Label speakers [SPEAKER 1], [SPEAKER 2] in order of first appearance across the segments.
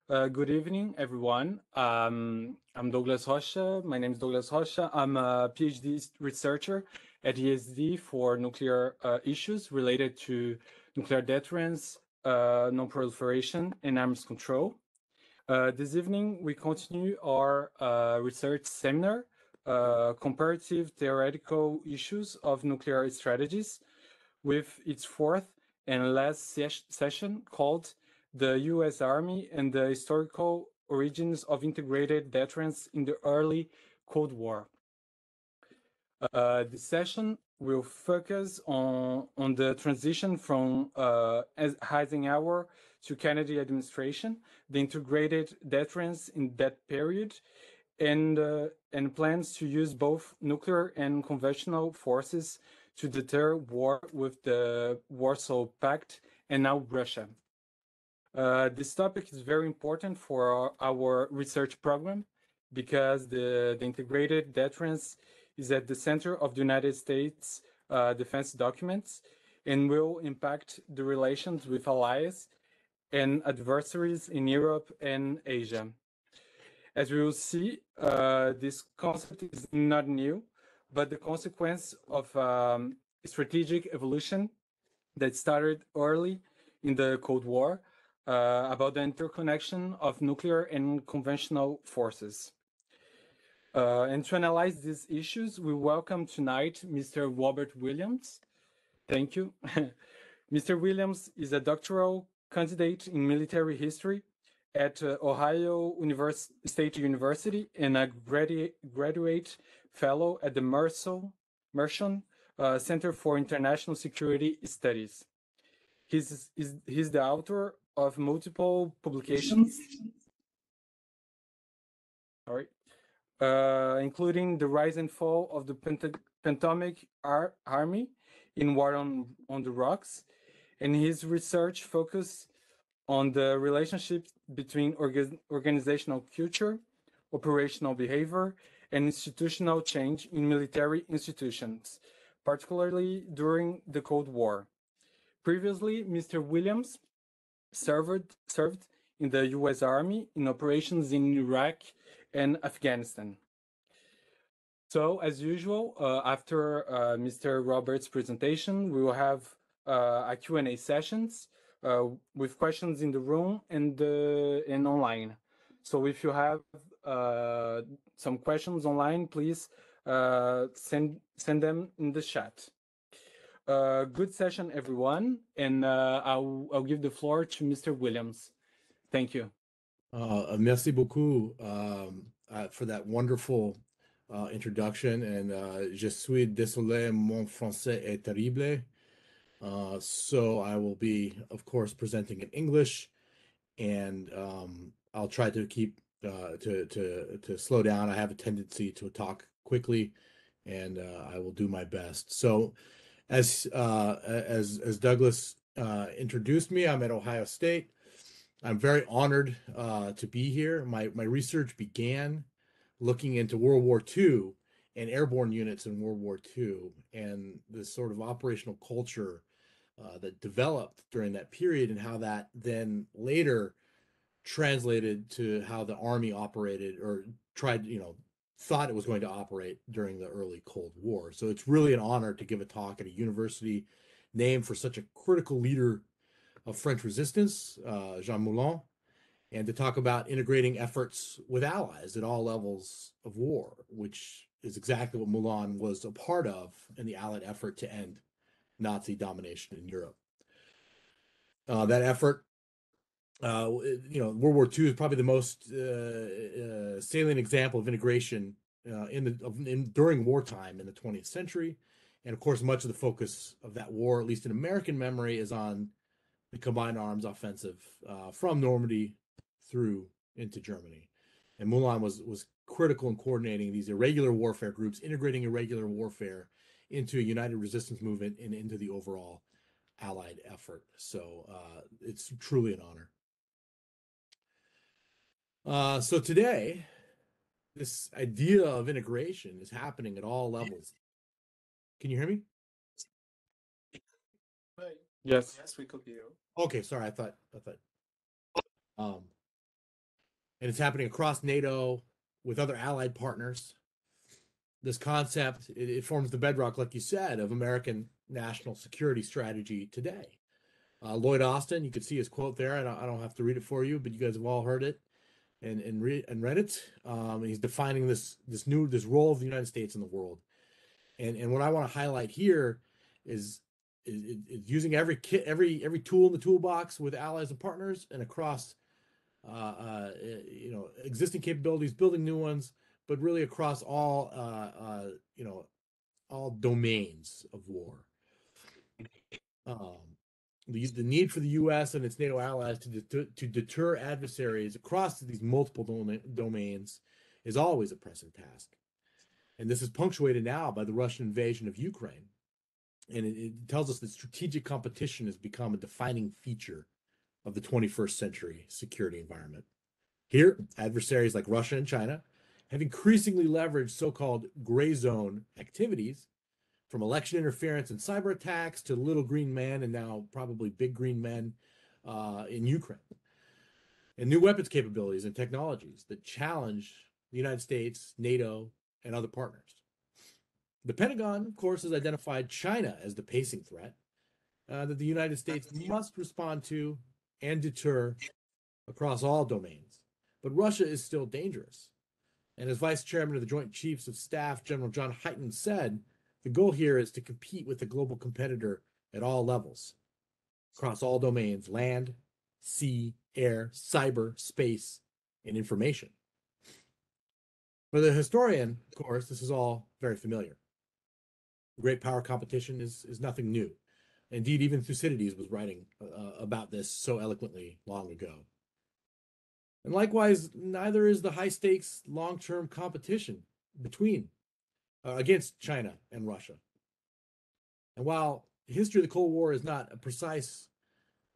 [SPEAKER 1] Good evening, everyone. I'm Douglas Rocha. My name is Douglas Rocha. I'm a PhD researcher at IESD for nuclear issues related to nuclear deterrence, non-proliferation, and arms control. This evening, we continue our research seminar, Comparative Theoretical Issues of Nuclear Strategies, with its fourth and last session called The U.S. Army and the Historical Origins of Integrated Deterrence in the Early Cold War. This session will focus on the transition from Eisenhower to Kennedy administration, the integrated deterrence in that period, and plans to use both nuclear and conventional forces to deter war with the Warsaw Pact and now Russia. This topic is very important for our research program because the integrated deterrence is at the center of the United States defense documents and will impact the relations with allies and adversaries in Europe and Asia. As we will see, this concept is not new, but the consequence of strategic evolution that started early in the Cold War about the interconnection of nuclear and conventional forces. And to analyze these issues, we welcome tonight Mr. Robert Williams. Thank you. Mr. Williams is a doctoral candidate in military history at Ohio State University and a graduate fellow at the Mershon Center for International Security Studies. He's the author of multiple publications, including The Rise and Fall of the Pentomic Army in War on the Rocks, and his research focus on the relationship between organizational culture, operational behavior, and institutional change in military institutions, particularly during the Cold War. Previously, Mr. Williams served in the U.S. Army in operations in Iraq and Afghanistan. So, as usual, after Mr. Roberts' presentation, we will have a Q&A sessions with questions in the room and online. So if you have some questions online, please send them in the chat. Good session, everyone, and I'll give the floor to Mr. Williams. Thank you.
[SPEAKER 2] Merci beaucoup for that wonderful introduction, and je suis désolé, mon français est terrible. So I will be, of course, presenting in English, and I'll try to keep to slow down. I have a tendency to talk quickly, and I will do my best. So, as Douglas introduced me, I'm at Ohio State. I'm very honored to be here. My research began looking into World War II and airborne units in World War II, and the sort of operational culture that developed during that period, and how that then later translated to how the Army operated, or thought it was going to operate during the early Cold War. So it's really an honor to give a talk at a university named for such a critical leader of French resistance, Jean Moulin, and to talk about integrating efforts with allies at all levels of war, which is exactly what Moulin was a part of in the Allied effort to end Nazi domination in Europe. That effort, World War II is probably the most salient example of integration during wartime in the 20th century. And of course, much of the focus of that war, at least in American memory, is on the combined arms offensive from Normandy through into Germany. And Moulin was critical in coordinating these irregular warfare groups, integrating irregular warfare into a united resistance movement and into the overall Allied effort. So it's truly an honor. So today, this idea of integration is happening at all levels. Can you hear me?
[SPEAKER 1] Yes.
[SPEAKER 3] Yes, we could hear you.
[SPEAKER 2] Okay, sorry. I thought. and it's happening across NATO with other allied partners. This concept, it forms the bedrock, like you said, of American national security strategy today. Lloyd Austin, you can see his quote there. I don't have to read it for you, but you guys have all heard it and read it. He's defining this role of the United States in the world. And what I want to highlight here is using every tool in the toolbox with allies and partners and across existing capabilities, building new ones, but really across all all domains of war. The need for the U.S. and its NATO allies to deter adversaries across these multiple domains is always a pressing task. And this is punctuated now by the Russian invasion of Ukraine. And it tells us that strategic competition has become a defining feature of the 21st century security environment. Here, adversaries like Russia and China have increasingly leveraged so-called gray zone activities, from election interference and cyber attacks to little green men and now probably big green men in Ukraine, and new weapons capabilities and technologies that challenge the United States, NATO, and other partners. The Pentagon, of course, has identified China as the pacing threat that the United States must respond to and deter across all domains. But Russia is still dangerous. And as Vice Chairman of the Joint Chiefs of Staff, General John Hyten, said, the goal here is to compete with a global competitor at all levels, across all domains: land, sea, air, cyber, space, and information. For the historian, of course, this is all very familiar. Great power competition is nothing new. Indeed, even Thucydides was writing about this so eloquently long ago. And likewise, neither is the high-stakes long-term competition against China and Russia. And while the history of the Cold War is not a precise,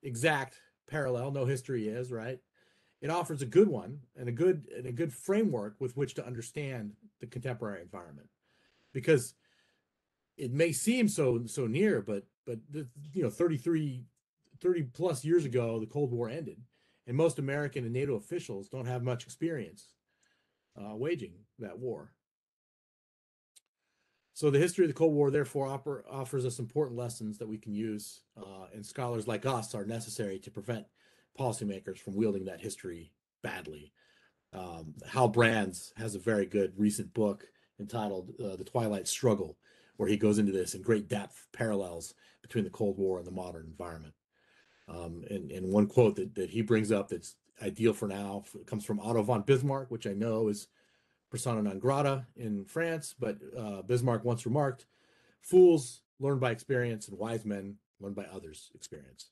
[SPEAKER 2] exact parallel, no history is, right? It offers a good one and a good framework with which to understand the contemporary environment. Because it may seem so near, but 30 plus years ago, the Cold War ended, and most American and NATO officials don't have much experience waging that war. So the history of the Cold War, therefore, offers us important lessons that we can use, and scholars like us are necessary to prevent policymakers from wielding that history badly. Hal Brands has a very good recent book entitled The Twilight Struggle, where he goes into this in great depth, parallels between the Cold War and the modern environment. And one quote that he brings up that's ideal for now comes from Otto von Bismarck, which I know is persona non grata in France, but Bismarck once remarked, "Fools learn by experience and wise men learn by others' experience."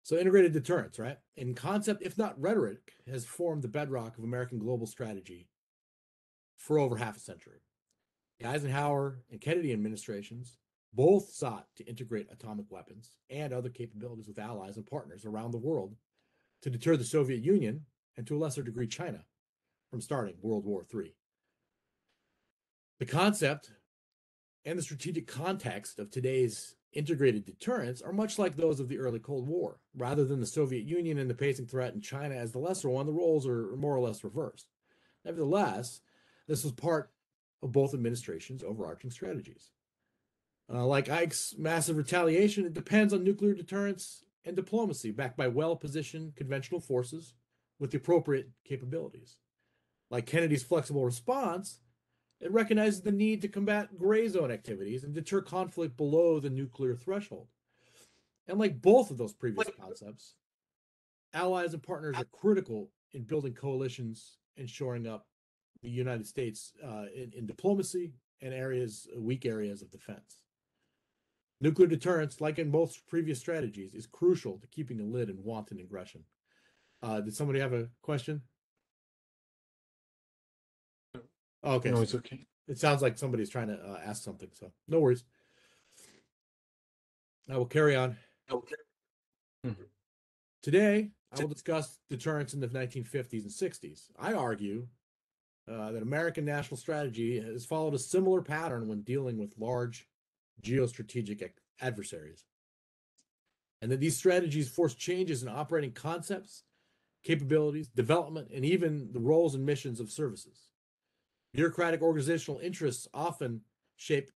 [SPEAKER 2] So integrated deterrence, right? In concept, if not rhetoric, has formed the bedrock of American global strategy for over half a century. The Eisenhower and Kennedy administrations both sought to integrate atomic weapons and other capabilities with allies and partners around the world to deter the Soviet Union, and to a lesser degree China, from starting World War III. The concept and the strategic context of today's integrated deterrence are much like those of the early Cold War. Rather than the Soviet Union and the pacing threat and China as the lesser one, the roles are more or less reversed. Nevertheless, this was part of both administrations' overarching strategies. Like Ike's massive retaliation, it depends on nuclear deterrence and diplomacy backed by well-positioned conventional forces with the appropriate capabilities. Like Kennedy's flexible response, it recognizes the need to combat gray zone activities and deter conflict below the nuclear threshold. And like both of those previous concepts, allies and partners are critical in building coalitions and shoring up the United States in diplomacy and weak areas of defense. Nuclear deterrence, like in both previous strategies, is crucial to keeping a lid on wanton aggression. Did somebody have a question? Oh, okay.
[SPEAKER 1] No, it's okay.
[SPEAKER 2] It sounds like somebody's trying to ask something, so no worries. I will carry on.
[SPEAKER 1] Okay.
[SPEAKER 2] Today, I will discuss deterrence in the 1950s and 60s. I argue that American national strategy has followed a similar pattern when dealing with large geostrategic adversaries, and that these strategies force changes in operating concepts capabilities, development, and even the roles and missions of services. Bureaucratic organizational interests often shape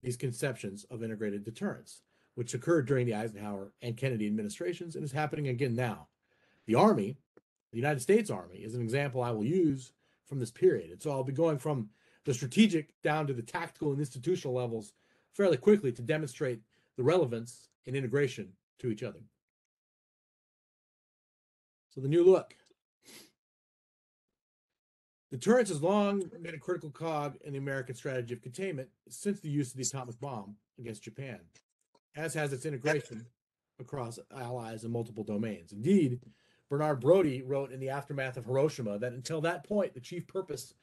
[SPEAKER 2] these conceptions of integrated deterrence, which occurred during the Eisenhower and Kennedy administrations and is happening again now. The Army, the United States Army, is an example I will use from this period. And so I'll be going from the strategic down to the tactical and institutional levels fairly quickly to demonstrate the relevance and integration to each other. So the new look. Deterrence has long been a critical cog in the American strategy of containment since the use of the atomic bomb against Japan, as has its integration across allies in multiple domains. Indeed, Bernard Brodie wrote in the aftermath of Hiroshima that until that point, the chief purpose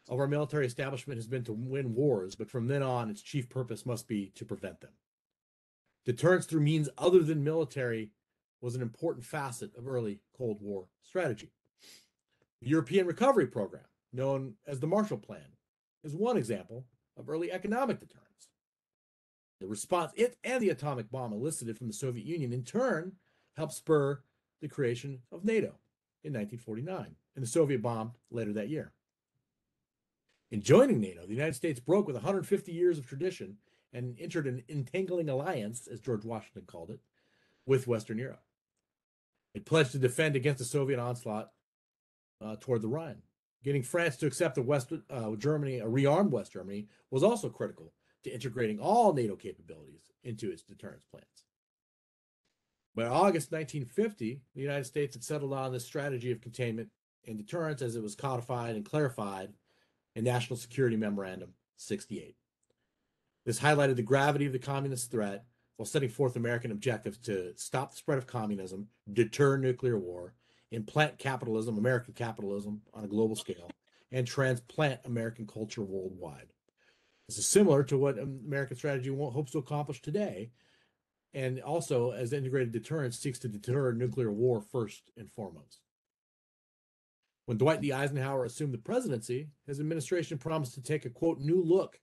[SPEAKER 2] of our military establishment has been to win wars, but from then on, its chief purpose must be to prevent them. Deterrence through means other than military was an important facet of early Cold War strategy. The European Recovery Program, known as the Marshall Plan, is one example of early economic deterrence. The response it and the atomic bomb elicited from the Soviet Union in turn helped spur the creation of NATO in 1949 and the Soviet bomb later that year. In joining NATO, the United States broke with 150 years of tradition and entered an entangling alliance, as George Washington called it, with Western Europe. It pledged to defend against the Soviet onslaught toward the Rhine. Getting France to accept the rearmed West Germany, was also critical to integrating all NATO capabilities into its deterrence plans. By August 1950, the United States had settled on this strategy of containment and deterrence as it was codified and clarified in National Security Memorandum 68. This highlighted the gravity of the communist threat while setting forth American objectives to stop the spread of communism, deter nuclear war, implant capitalism, American capitalism on a global scale, and transplant American culture worldwide. This is similar to what American strategy hopes to accomplish today, and also as integrated deterrence seeks to deter nuclear war first and foremost. When Dwight D. Eisenhower assumed the presidency, his administration promised to take a, quote, new look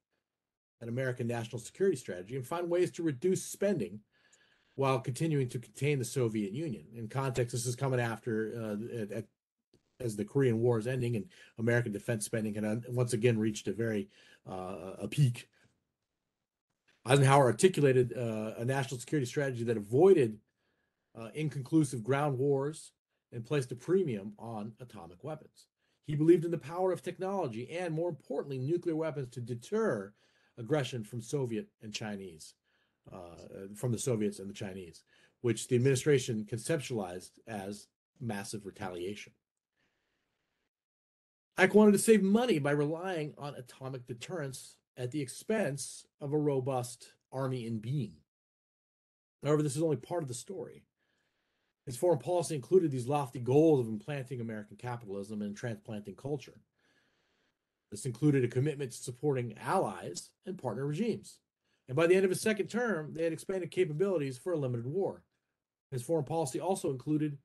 [SPEAKER 2] at American national security strategy and find ways to reduce spending while continuing to contain the Soviet Union. In context, this is coming after, as the Korean War is ending and American defense spending had once again reached a peak. Eisenhower articulated a national security strategy that avoided inconclusive ground wars and placed a premium on atomic weapons. He believed in the power of technology and, more importantly, nuclear weapons to deter aggression from Soviet and Chinese, from the Soviets and the Chinese, which the administration conceptualized as massive retaliation. Ike wanted to save money by relying on atomic deterrence at the expense of a robust army in being. However, this is only part of the story. His foreign policy included these lofty goals of implanting American capitalism and transplanting culture. This included a commitment to supporting allies and partner regimes. And by the end of his second term, they had expanded capabilities for a limited war. His foreign policy also included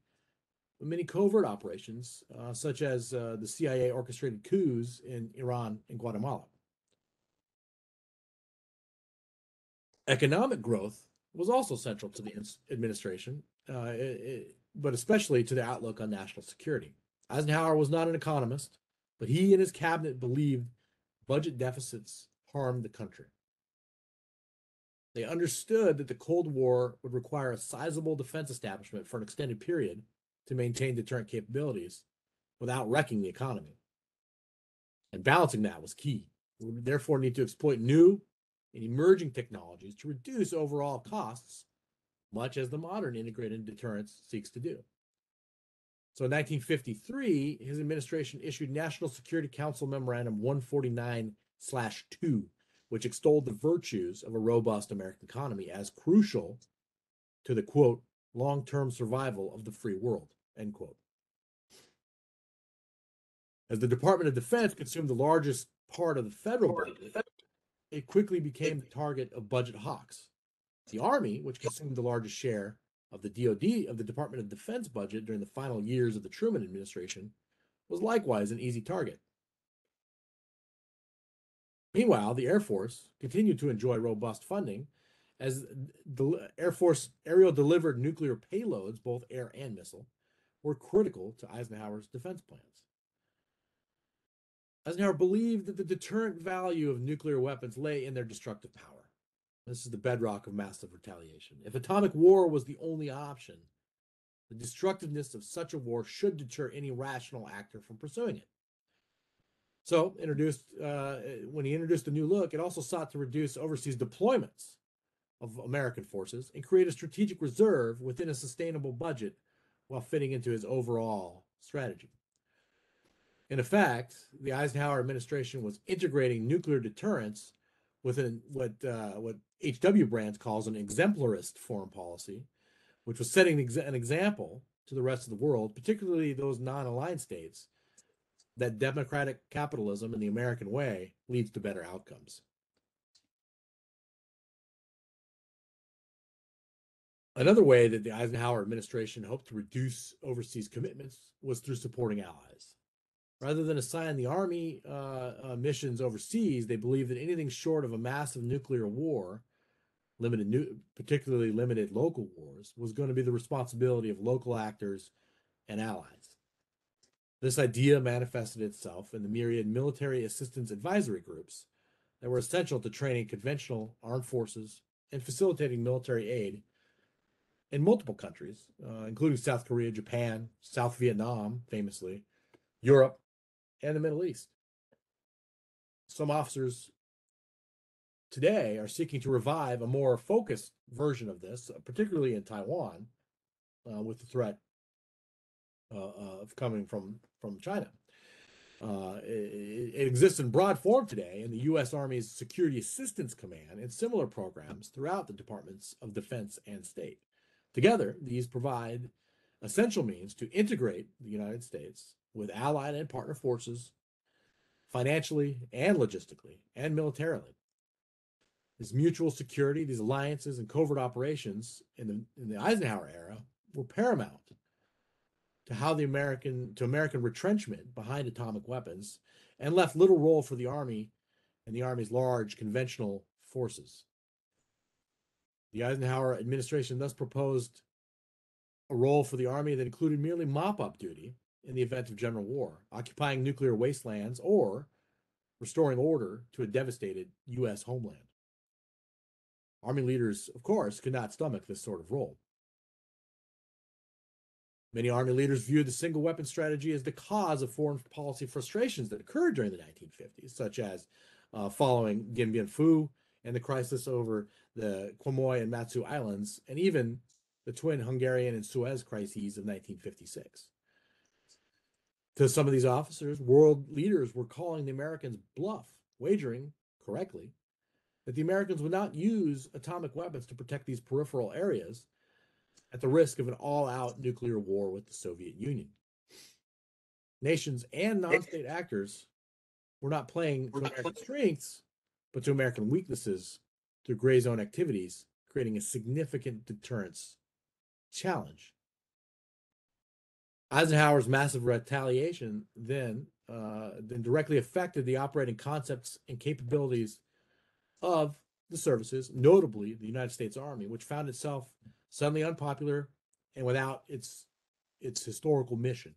[SPEAKER 2] many covert operations, such as the CIA orchestrated coups in Iran and Guatemala. Economic growth was also central to the administration, but especially to the outlook on national security. Eisenhower was not an economist, but he and his cabinet believed budget deficits harmed the country. They understood that the Cold War would require a sizable defense establishment for an extended period to maintain deterrent capabilities without wrecking the economy. And balancing that was key. We would therefore need to exploit new and emerging technologies to reduce overall costs, much as the modern integrated deterrence seeks to do. So in 1953, his administration issued National Security Council Memorandum 149/2, which extolled the virtues of a robust American economy as crucial to the, quote, long-term survival of the free world, end quote. As the Department of Defense consumed the largest part of the federal budget, it quickly became the target of budget hawks. The Army, which consumed the largest share of the DoD, of the Department of Defense budget during the final years of the Truman administration, was likewise an easy target. Meanwhile, the Air Force continued to enjoy robust funding as the Air Force aerial delivered nuclear payloads, both air and missile, were critical to Eisenhower's defense plans. Eisenhower believed that the deterrent value of nuclear weapons lay in their destructive power. This is the bedrock of massive retaliation. If atomic war was the only option, the destructiveness of such a war should deter any rational actor from pursuing it. So, when he introduced a new look, it also sought to reduce overseas deployments of American forces and create a strategic reserve within a sustainable budget while fitting into his overall strategy. In effect, the Eisenhower administration was integrating nuclear deterrence within what H.W. Brands calls an exemplarist foreign policy, which was setting an example to the rest of the world, particularly those non-aligned states, that democratic capitalism in the American way leads to better outcomes. Another way that the Eisenhower administration hoped to reduce overseas commitments was through supporting allies. Rather than assign the Army missions overseas, they believed that anything short of a massive nuclear war, particularly limited local wars, was going to be the responsibility of local actors and allies. This idea manifested itself in the myriad military assistance advisory groups that were essential to training conventional armed forces and facilitating military aid in multiple countries, including South Korea, Japan, South Vietnam, famously, Europe, and the Middle East. Some officers today are seeking to revive a more focused version of this, particularly in Taiwan, with the threat of coming from China. It exists in broad form today in the U.S. Army's Security Assistance Command and similar programs throughout the Departments of Defense and State. Together, these provide essential means to integrate the United States with allied and partner forces financially and logistically and militarily. This mutual security, these alliances and covert operations in the Eisenhower era were paramount to American retrenchment behind atomic weapons and left little role for the Army and the Army's large conventional forces. The Eisenhower administration thus proposed a role for the Army that included merely mop-up duty in the event of general war, occupying nuclear wastelands or restoring order to a devastated U.S. homeland. Army leaders, of course, could not stomach this sort of role. Many Army leaders viewed the single weapon strategy as the cause of foreign policy frustrations that occurred during the 1950s, such as following Dien Bien Phu and the crisis over the Quemoy and Matsu Islands, and even the twin Hungarian and Suez crises of 1956. To some of these officers, world leaders were calling the Americans bluff, wagering, correctly, that the Americans would not use atomic weapons to protect these peripheral areas at the risk of an all-out nuclear war with the Soviet Union. Nations and non-state actors were not playing to American strengths, but to American weaknesses through gray zone activities, creating a significant deterrence challenge. Eisenhower's massive retaliation then directly affected the operating concepts and capabilities of the services, notably the United States Army, which found itself suddenly unpopular and without its historical mission.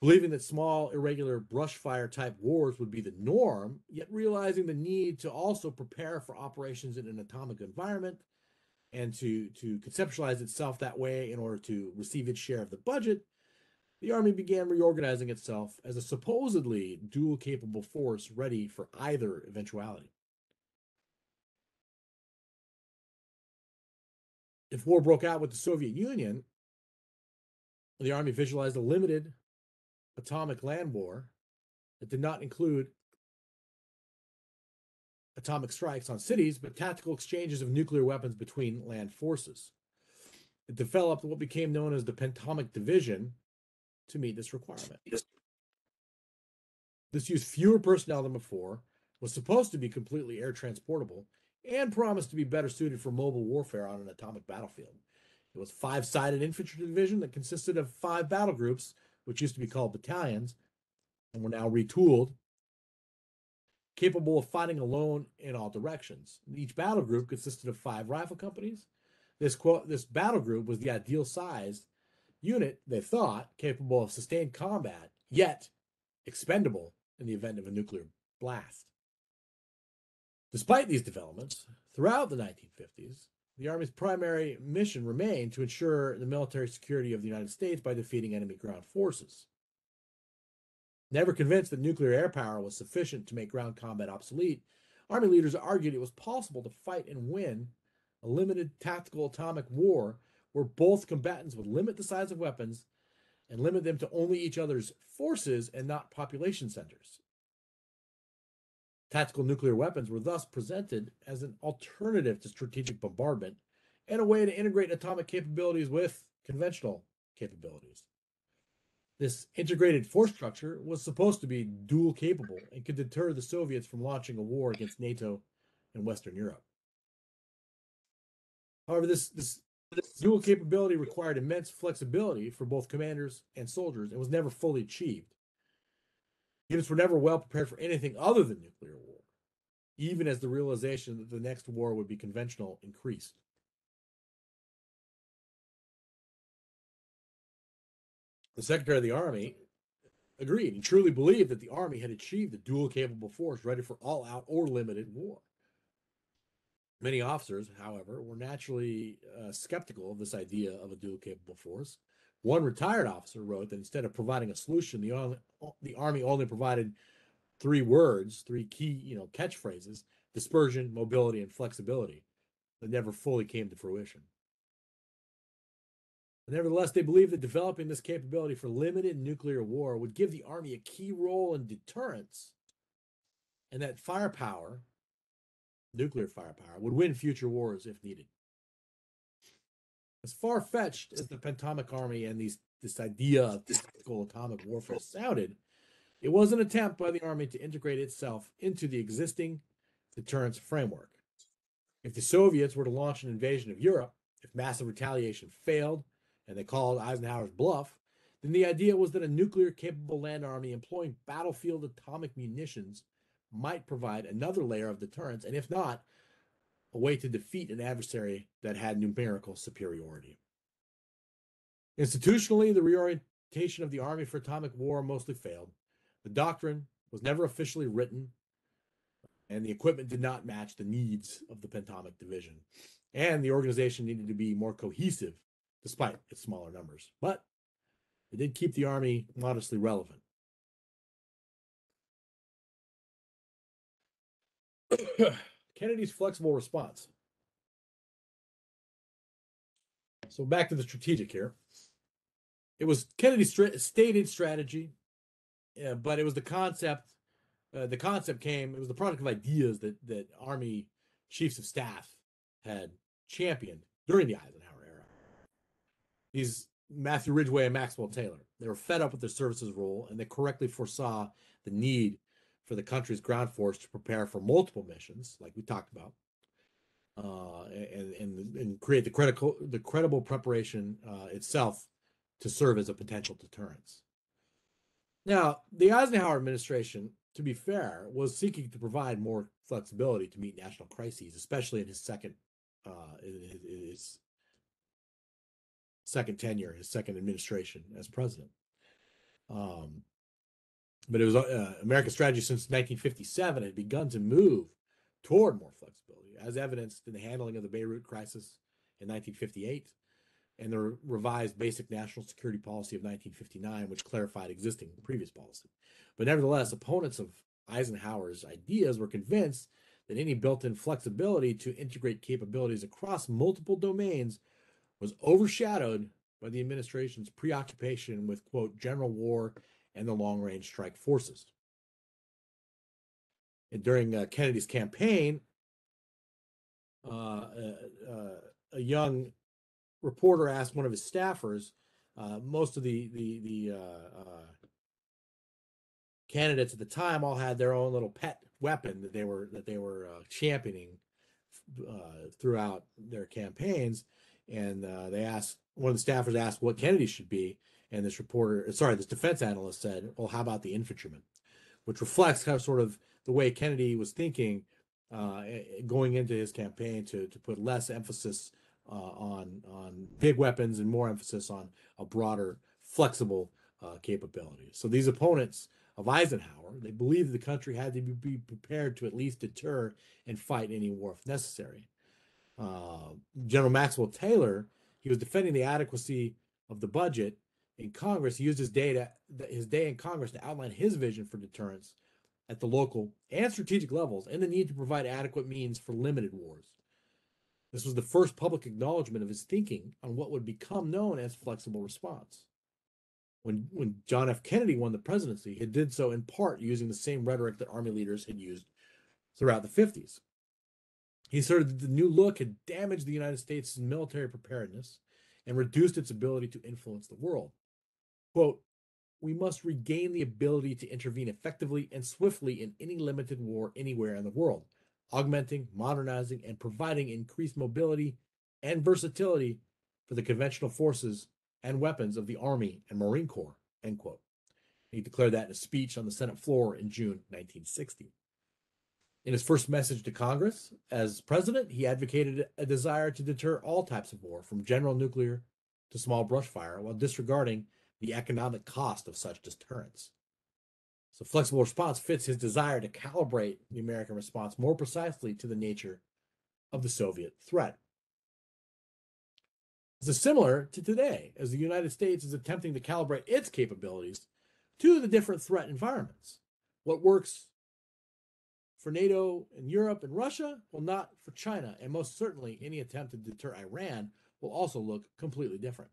[SPEAKER 2] Believing that small, irregular brush fire type wars would be the norm, yet realizing the need to also prepare for operations in an atomic environment and to conceptualize itself that way in order to receive its share of the budget, the Army began reorganizing itself as a supposedly dual-capable force ready for either eventuality. If war broke out with the Soviet Union, the Army visualized a limited atomic land war that did not include atomic strikes on cities, but tactical exchanges of nuclear weapons between land forces. It developed what became known as the Pentomic Division to meet this requirement. This used fewer personnel than before, was supposed to be completely air transportable, and promised to be better suited for mobile warfare on an atomic battlefield. It was a 5-sided infantry division that consisted of 5 battle groups, which used to be called battalions, and were now retooled, capable of fighting alone in all directions. Each battle group consisted of 5 rifle companies. This battle group was the ideal size, unit, they thought, capable of sustained combat, yet expendable in the event of a nuclear blast. Despite these developments, throughout the 1950s, the Army's primary mission remained to ensure the military security of the United States by defeating enemy ground forces. Never convinced that nuclear air power was sufficient to make ground combat obsolete, Army leaders argued it was possible to fight and win a limited tactical atomic war where both combatants would limit the size of weapons and limit them to only each other's forces and not population centers. Tactical nuclear weapons were thus presented as an alternative to strategic bombardment and a way to integrate atomic capabilities with conventional capabilities. This integrated force structure was supposed to be dual capable and could deter the Soviets from launching a war against NATO and Western Europe. However, this dual capability required immense flexibility for both commanders and soldiers and was never fully achieved. Units were never well prepared for anything other than nuclear war, even as the realization that the next war would be conventional increased. The Secretary of the Army agreed and truly believed that the Army had achieved a dual capable force ready for all-out or limited war. Many officers, however, were naturally skeptical of this idea of a dual capable force. One retired officer wrote that instead of providing a solution, the Army only provided three words, three key catchphrases: dispersion, mobility, and flexibility, that never fully came to fruition. Nevertheless, they believed that developing this capability for limited nuclear war would give the Army a key role in deterrence, and that firepower, nuclear firepower, would win future wars if needed. As far-fetched as the Pentomic Army and this idea of tactical atomic warfare sounded, it was an attempt by the Army to integrate itself into the existing deterrence framework. If the Soviets were to launch an invasion of Europe, if massive retaliation failed, and they called Eisenhower's bluff, then the idea was that a nuclear-capable land army employing battlefield atomic munitions might provide another layer of deterrence, and if not, a way to defeat an adversary that had numerical superiority. Institutionally, the reorientation of the Army for atomic war mostly failed. The doctrine was never officially written, and the equipment did not match the needs of the Pentomic Division. And the organization needed to be more cohesive despite its smaller numbers. But it did keep the Army modestly relevant. Kennedy's flexible response. So back to the strategic here. It was Kennedy's stated strategy, but it was the concept. The concept came, it was the product of ideas that Army chiefs of staff had championed during the Eisenhower era. These Matthew Ridgway and Maxwell Taylor, they were fed up with their services role, and they correctly foresaw the need for the country's ground force to prepare for multiple missions, like we talked about, and create the credible preparation itself to serve as a potential deterrence. Now, the Eisenhower administration, to be fair, was seeking to provide more flexibility to meet national crises, especially in his second tenure, his second administration as president. But it was America's strategy since 1957 had begun to move toward more flexibility, as evidenced in the handling of the Beirut crisis in 1958 and the revised Basic National Security Policy of 1959, which clarified existing previous policy. But nevertheless, opponents of Eisenhower's ideas were convinced that any built-in flexibility to integrate capabilities across multiple domains was overshadowed by the administration's preoccupation with, quote, general war and the long-range strike forces. And during Kennedy's campaign, a young reporter asked one of his staffers, most of the candidates at the time all had their own little pet weapon that they were championing throughout their campaigns, and one of the staffers asked what Kennedy should be, and this defense analyst said, well, how about the infantryman? Which reflects kind of sort of the way Kennedy was thinking going into his campaign to put less emphasis on big weapons and more emphasis on a broader, flexible capability. So these opponents of Eisenhower, they believed the country had to be prepared to at least deter and fight any war if necessary. General Maxwell Taylor, he was defending the adequacy of the budget in Congress. He used his day in Congress to outline his vision for deterrence at the local and strategic levels and the need to provide adequate means for limited wars. This was the first public acknowledgement of his thinking on what would become known as flexible response. When John F. Kennedy won the presidency, he did so in part using the same rhetoric that Army leaders had used throughout the 50s. He asserted that the new look had damaged the United States' military preparedness and reduced its ability to influence the world. Quote, "We must regain the ability to intervene effectively and swiftly in any limited war anywhere in the world, augmenting, modernizing, and providing increased mobility and versatility for the conventional forces and weapons of the Army and Marine Corps," end quote. He declared that in a speech on the Senate floor in June 1960. In his first message to Congress as president, he advocated a desire to deter all types of war, from general nuclear to small brush fire, while disregarding the economic cost of such deterrence. So flexible response fits his desire to calibrate the American response more precisely to the nature of the Soviet threat. This is similar to today, as the United States is attempting to calibrate its capabilities to the different threat environments. What works for NATO and Europe and Russia will not for China, and most certainly any attempt to deter Iran will also look completely different.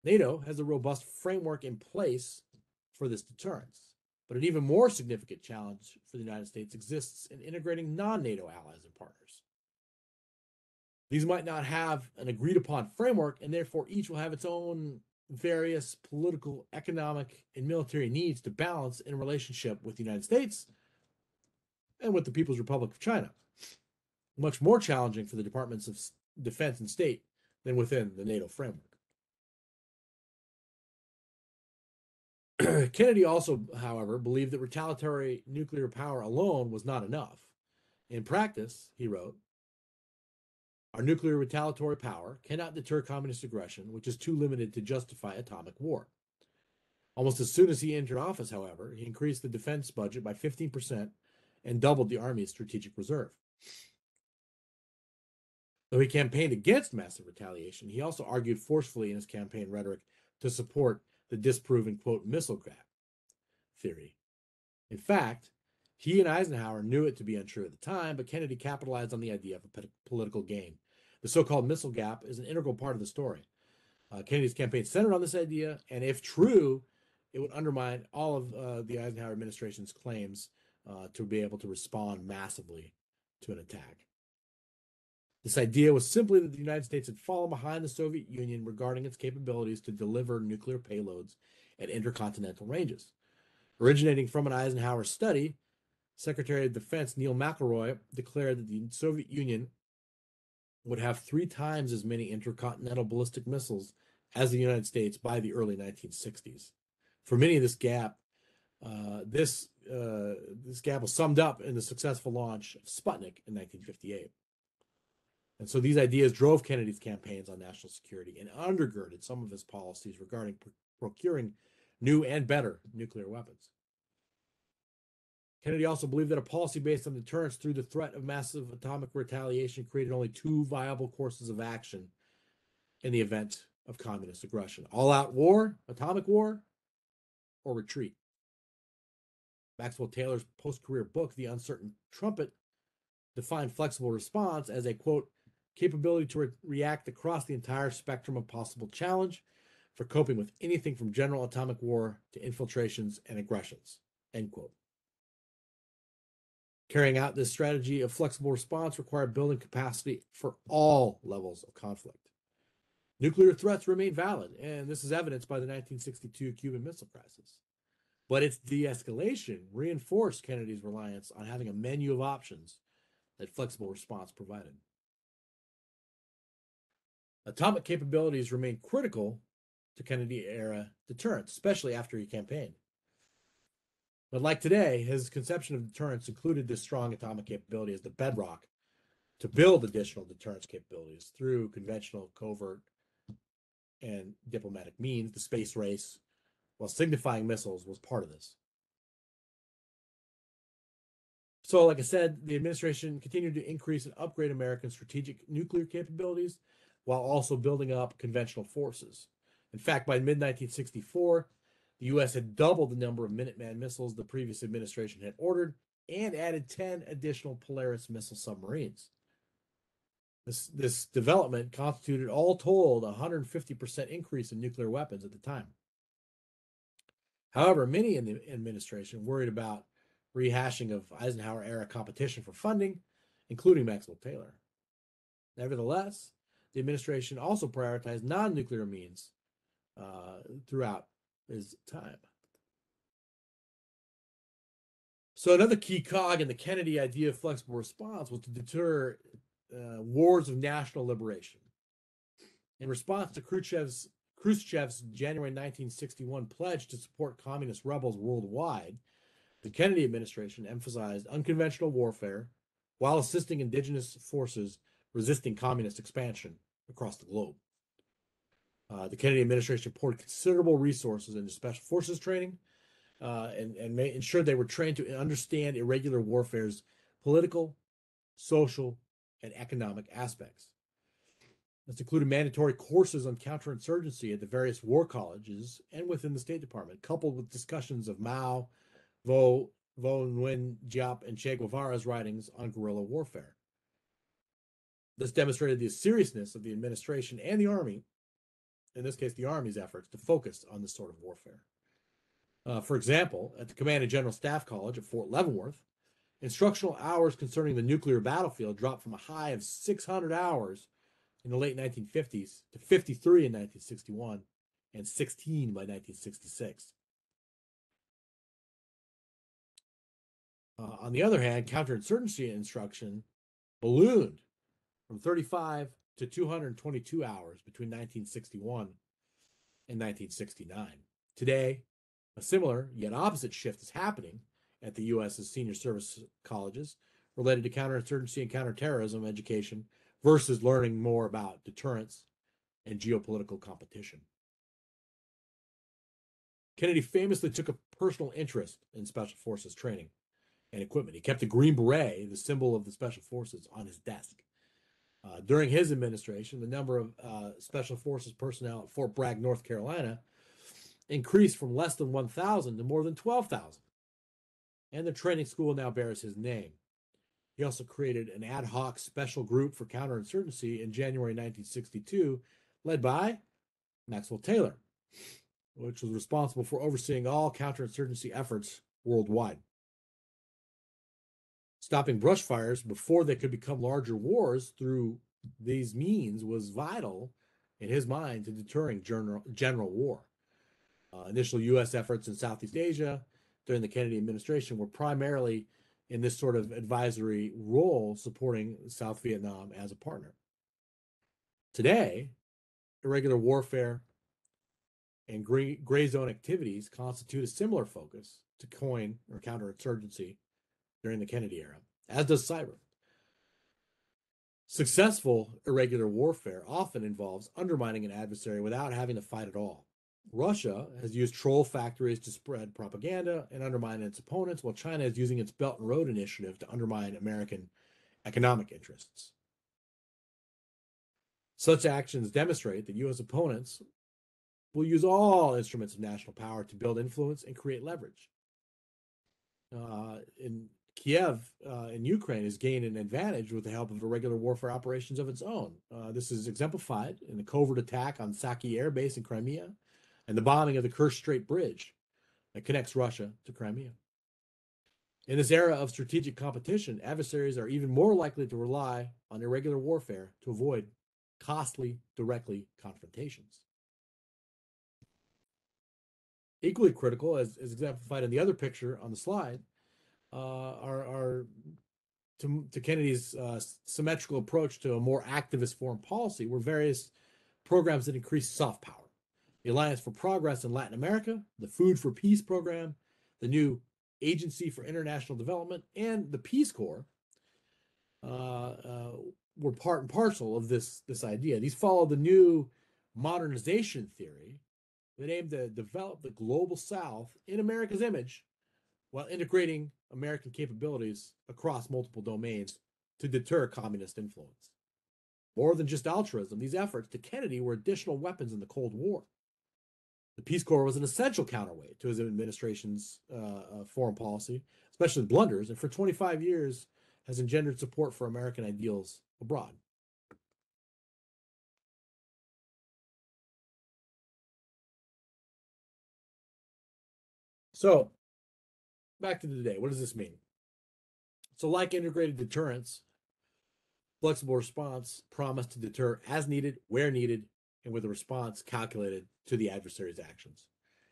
[SPEAKER 2] NATO has a robust framework in place for this deterrence, but an even more significant challenge for the United States exists in integrating non-NATO allies and partners. These might not have an agreed upon framework, and therefore each will have its own various political, economic, and military needs to balance in relationship with the United States and with the People's Republic of China. Much more challenging for the Departments of Defense and State than within the NATO framework. Kennedy also, however, believed that retaliatory nuclear power alone was not enough. In practice, he wrote, "Our nuclear retaliatory power cannot deter communist aggression, which is too limited to justify atomic war." Almost as soon as he entered office, however, he increased the defense budget by 15% and doubled the Army's strategic reserve. Though he campaigned against massive retaliation, he also argued forcefully in his campaign rhetoric to support the disproven, quote, missile gap theory. In fact, he and Eisenhower knew it to be untrue at the time, but Kennedy capitalized on the idea of a political gain. The so-called missile gap is an integral part of the story. Kennedy's campaign centered on this idea, and if true, it would undermine all of the Eisenhower administration's claims to be able to respond massively to an attack. This idea was simply that the United States had fallen behind the Soviet Union regarding its capabilities to deliver nuclear payloads at intercontinental ranges. Originating from an Eisenhower study, Secretary of Defense Neil McElroy declared that the Soviet Union would have 3 times as many intercontinental ballistic missiles as the United States by the early 1960s. For many, this gap was summed up in the successful launch of Sputnik in 1958. And so these ideas drove Kennedy's campaigns on national security and undergirded some of his policies regarding procuring new and better nuclear weapons. Kennedy also believed that a policy based on deterrence through the threat of massive atomic retaliation created only 2 viable courses of action in the event of communist aggression: all-out war, atomic war, or retreat. Maxwell Taylor's post-career book, The Uncertain Trumpet, defined flexible response as a, quote, capability to react across the entire spectrum of possible challenge for coping with anything from general atomic war to infiltrations and aggressions, end quote. Carrying out this strategy of flexible response required building capacity for all levels of conflict. Nuclear threats remain valid, and this is evidenced by the 1962 Cuban Missile Crisis. But its de-escalation reinforced Kennedy's reliance on having a menu of options that flexible response provided. Atomic capabilities remained critical to Kennedy-era deterrence, especially after he campaigned. But like today, his conception of deterrence included this strong atomic capability as the bedrock to build additional deterrence capabilities through conventional, covert, and diplomatic means. The space race, while signifying missiles, was part of this. So, like I said, the administration continued to increase and upgrade American strategic nuclear capabilities while also building up conventional forces. In fact, by mid-1964, the U.S. had doubled the number of Minuteman missiles the previous administration had ordered and added 10 additional Polaris missile submarines. This development constituted, all told, a 150% increase in nuclear weapons at the time. However, many in the administration worried about rehashing of Eisenhower-era competition for funding, including Maxwell Taylor. Nevertheless, the administration also prioritized non-nuclear means throughout his time. So another key cog in the Kennedy idea of flexible response was to deter wars of national liberation. In response to Khrushchev's January 1961 pledge to support communist rebels worldwide, the Kennedy administration emphasized unconventional warfare while assisting indigenous forces resisting communist expansion across the globe. The Kennedy administration poured considerable resources into special forces training and ensured they were trained to understand irregular warfare's political, social, and economic aspects. This included mandatory courses on counterinsurgency at the various war colleges and within the State Department, coupled with discussions of Mao, Vo Nguyen Diop, and Che Guevara's writings on guerrilla warfare. This demonstrated the seriousness of the administration and the Army, in this case the Army's efforts, to focus on this sort of warfare. For example, at the Command and General Staff College at Fort Leavenworth, instructional hours concerning the nuclear battlefield dropped from a high of 600 hours in the late 1950s to 53 in 1961 and 16 by 1966. On the other hand, counterinsurgency instruction ballooned from 35 to 222 hours between 1961 and 1969. Today, a similar yet opposite shift is happening at the U.S.'s senior service colleges related to counterinsurgency and counterterrorism education versus learning more about deterrence and geopolitical competition. Kennedy famously took a personal interest in special forces training and equipment. He kept a green beret, the symbol of the special forces, on his desk. During his administration, the number of special forces personnel at Fort Bragg, North Carolina, increased from less than 1,000 to more than 12,000. And the training school now bears his name. He also created an ad hoc special group for counterinsurgency in January 1962, led by Maxwell Taylor, which was responsible for overseeing all counterinsurgency efforts worldwide. Stopping brush fires before they could become larger wars through these means was vital in his mind to deterring general war. Initial U.S. efforts in Southeast Asia during the Kennedy administration were primarily in this sort of advisory role, supporting South Vietnam as a partner. Today, irregular warfare and gray zone activities constitute a similar focus to coin or counterinsurgency during the Kennedy era, as does cyber. Successful irregular warfare often involves undermining an adversary without having to fight at all. Russia has used troll factories to spread propaganda and undermine its opponents, while China is using its Belt and Road Initiative to undermine American economic interests. Such actions demonstrate that U.S. opponents will use all instruments of national power to build influence and create leverage. In Kiev, in Ukraine, has gained an advantage with the help of irregular warfare operations of its own. This is exemplified in the covert attack on Saki Air Base in Crimea and the bombing of the Kerch Strait Bridge that connects Russia to Crimea. In this era of strategic competition, adversaries are even more likely to rely on irregular warfare to avoid costly, directly confrontations. Equally critical, as exemplified in the other picture on the slide, are to Kennedy's symmetrical approach to a more activist foreign policy were various programs that increased soft power. The Alliance for Progress in Latin America, the Food for Peace program, the new Agency for International Development, and the Peace Corps were part and parcel of this idea. These follow the new modernization theory that aimed to develop the global South in America's image while integrating American capabilities across multiple domains to deter communist influence. More than just altruism, these efforts to Kennedy were additional weapons in the Cold War. The Peace Corps was an essential counterweight to his administration's foreign policy, especially blunders, and for 25 years has engendered support for American ideals abroad. So, back to today, what does this mean? So, like integrated deterrence, flexible response promised to deter as needed, where needed, and with a response calculated to the adversary's actions.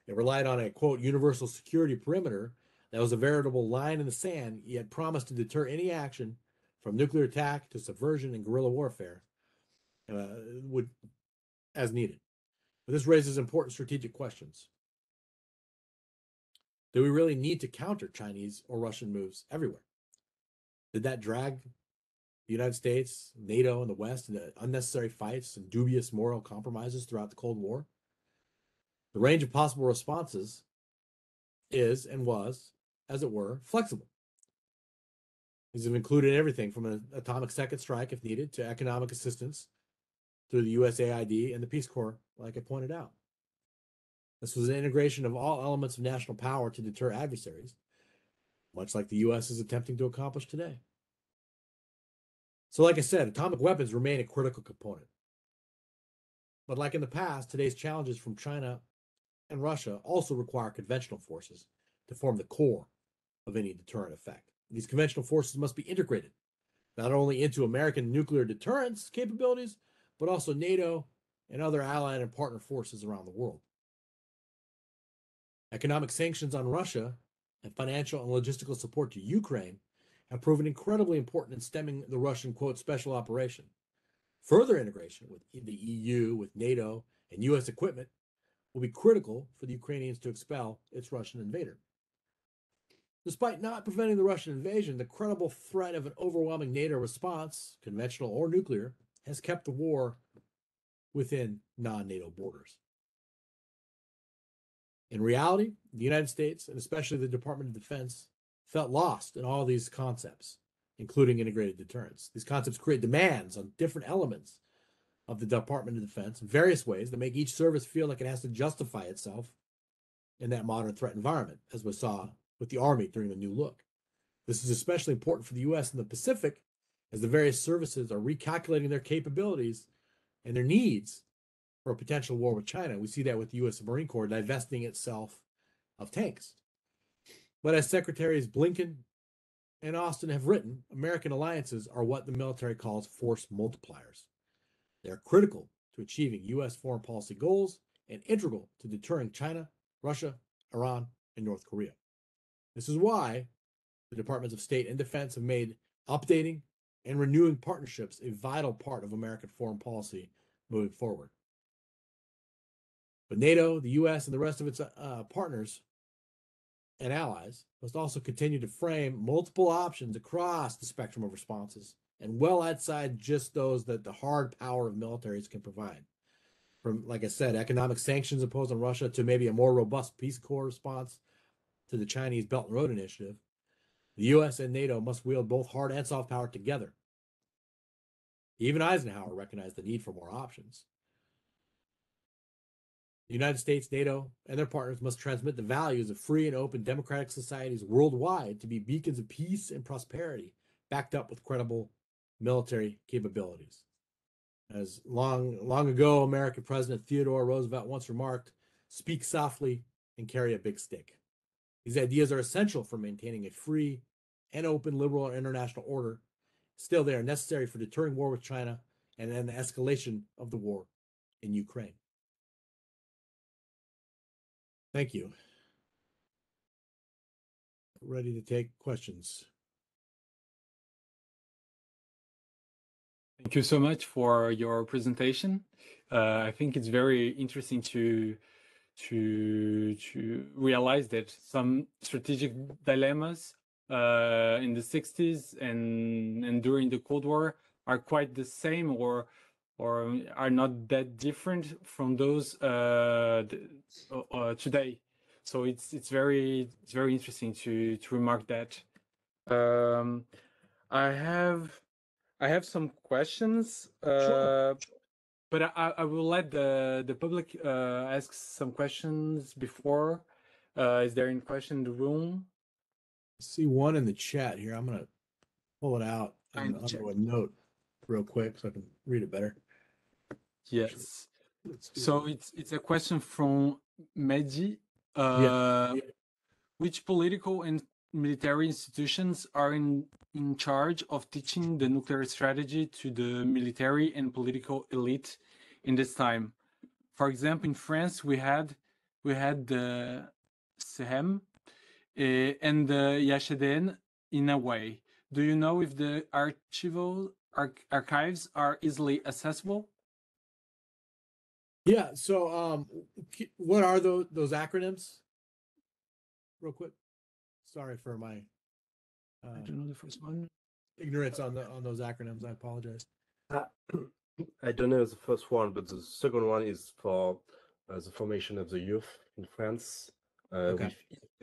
[SPEAKER 2] It relied on a, quote, universal security perimeter that was a veritable line in the sand, yet promised to deter any action from nuclear attack to subversion and guerrilla warfare as needed. But this raises important strategic questions. Do we really need to counter Chinese or Russian moves everywhere? Did that drag the United States, NATO, and the West into unnecessary fights and dubious moral compromises throughout the Cold War? The range of possible responses is and was, as it were, flexible. These have included everything from an atomic second strike, if needed, to economic assistance through the USAID and the Peace Corps, like I pointed out. This was an integration of all elements of national power to deter adversaries, much like the U.S. is attempting to accomplish today. So like I said, atomic weapons remain a critical component. But like in the past, today's challenges from China and Russia also require conventional forces to form the core of any deterrent effect. These conventional forces must be integrated, not only into American nuclear deterrence capabilities, but also NATO and other allied and partner forces around the world. Economic sanctions on Russia and financial and logistical support to Ukraine have proven incredibly important in stemming the Russian, quote, special operation. Further integration with the EU, with NATO, and U.S. equipment will be critical for the Ukrainians to expel its Russian invader. Despite not preventing the Russian invasion, the credible threat of an overwhelming NATO response, conventional or nuclear, has kept the war within non-NATO borders. In reality, the United States, and especially the Department of Defense, felt lost in all these concepts, including integrated deterrence. These concepts create demands on different elements of the Department of Defense in various ways that make each service feel like it has to justify itself in that modern threat environment, as we saw with the Army during the New Look. This is especially important for the U.S. and the Pacific, as the various services are recalculating their capabilities and their needs for a potential war with China. We see that with the U.S. Marine Corps divesting itself of tanks. But as Secretaries Blinken and Austin have written, American alliances are what the military calls force multipliers. They are critical to achieving U.S. foreign policy goals and integral to deterring China, Russia, Iran, and North Korea. This is why the Departments of State and Defense have made updating and renewing partnerships a vital part of American foreign policy moving forward. But NATO, the U.S., and the rest of its partners and allies must also continue to frame multiple options across the spectrum of responses and well outside just those that the hard power of militaries can provide. From, like I said, economic sanctions imposed on Russia to maybe a more robust Peace Corps response to the Chinese Belt and Road Initiative, the U.S. and NATO must wield both hard and soft power together. Even Eisenhower recognized the need for more options. The United States, NATO, and their partners must transmit the values of free and open democratic societies worldwide to be beacons of peace and prosperity, backed up with credible military capabilities. As long ago, American President Theodore Roosevelt once remarked, "Speak softly and carry a big stick." These ideas are essential for maintaining a free and open liberal and international order. Still, they are necessary for deterring war with China and then the escalation of the war in Ukraine. Thank you. Ready to take questions.
[SPEAKER 1] Thank you so much for your presentation. I think it's very interesting to realize that some strategic dilemmas in the 60s and during the Cold War are quite the same or are not that different from those today. So it's very interesting to remark that. I have some questions.
[SPEAKER 2] Sure.
[SPEAKER 1] But I will let the public ask some questions before. Is there any question in the room?
[SPEAKER 2] I see one in the chat here. I'm gonna pull it out and under a note real quick so I can read it better.
[SPEAKER 1] Yes. So it's a question from Mehdi.
[SPEAKER 2] Yeah.
[SPEAKER 1] Which political and military institutions are in charge of teaching the nuclear strategy to the military and political elite in this time? For example, in France, we had the CEM and the IESD in a way. Do you know if the archives are easily accessible?
[SPEAKER 2] Yeah. So, what are those acronyms? Real quick. Sorry for my
[SPEAKER 1] I don't know the first one.
[SPEAKER 2] ignorance on those acronyms. I apologize.
[SPEAKER 3] I don't know the first one, but the second one is for the formation of the youth in France with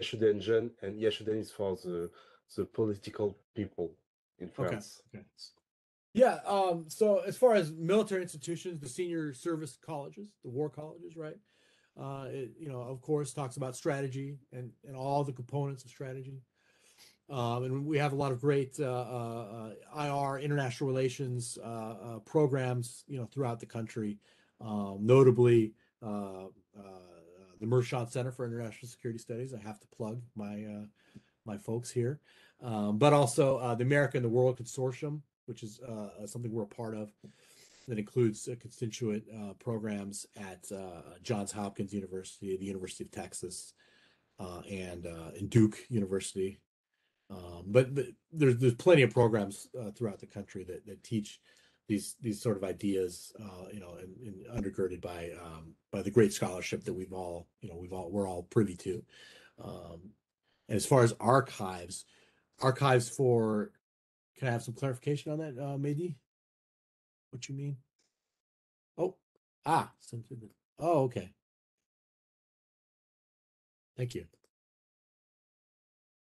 [SPEAKER 3] IESD, and IESD is for the political people in France.
[SPEAKER 2] Okay. Yeah. So as far as military institutions, the senior service colleges, the war colleges, right? It, of course, talks about strategy and all the components of strategy. And we have a lot of great IR, international relations programs, throughout the country. Notably, the Mershon Center for International Security Studies. I have to plug my folks here, but also the America and the World Consortium, which is something we're a part of. That includes constituent programs at Johns Hopkins University, the University of Texas, and Duke University. But there's plenty of programs throughout the country that teach these sort of ideas, and undergirded by the great scholarship that we're all privy to. And as far as archives for, can I have some clarification on that, Mehdi? What you mean? Okay. Thank you.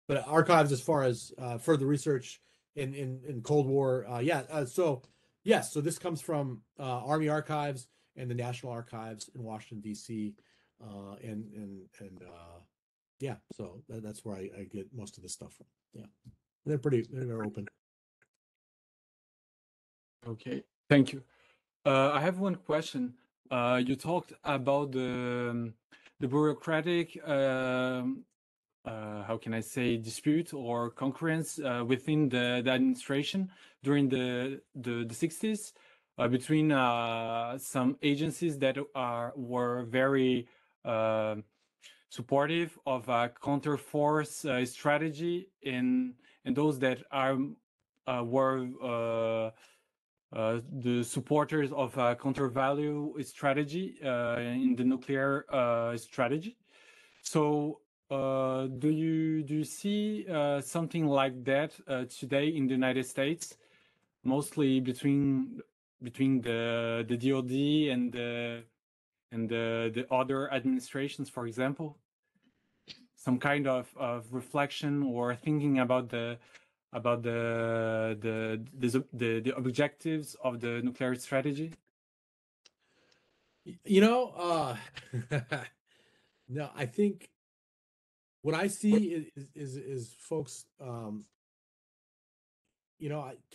[SPEAKER 2] But archives, as far as further research in Cold War, so yes, so this comes from Army Archives and the National Archives in Washington D.C. So that's where I get most of this stuff from. Yeah, they're open.
[SPEAKER 1] Okay, thank you. I have one question. You talked about the bureaucratic, how can I say, dispute or concurrence within the administration during the 60s between some agencies that were very supportive of a counter-force strategy and those that were the supporters of a counter-value strategy in the nuclear strategy. So do you see something like that today in the United States, mostly between the DoD and the other administrations, for example? Some kind of reflection or thinking about the objectives of the nuclear strategy?
[SPEAKER 2] No, I think what I see is folks, to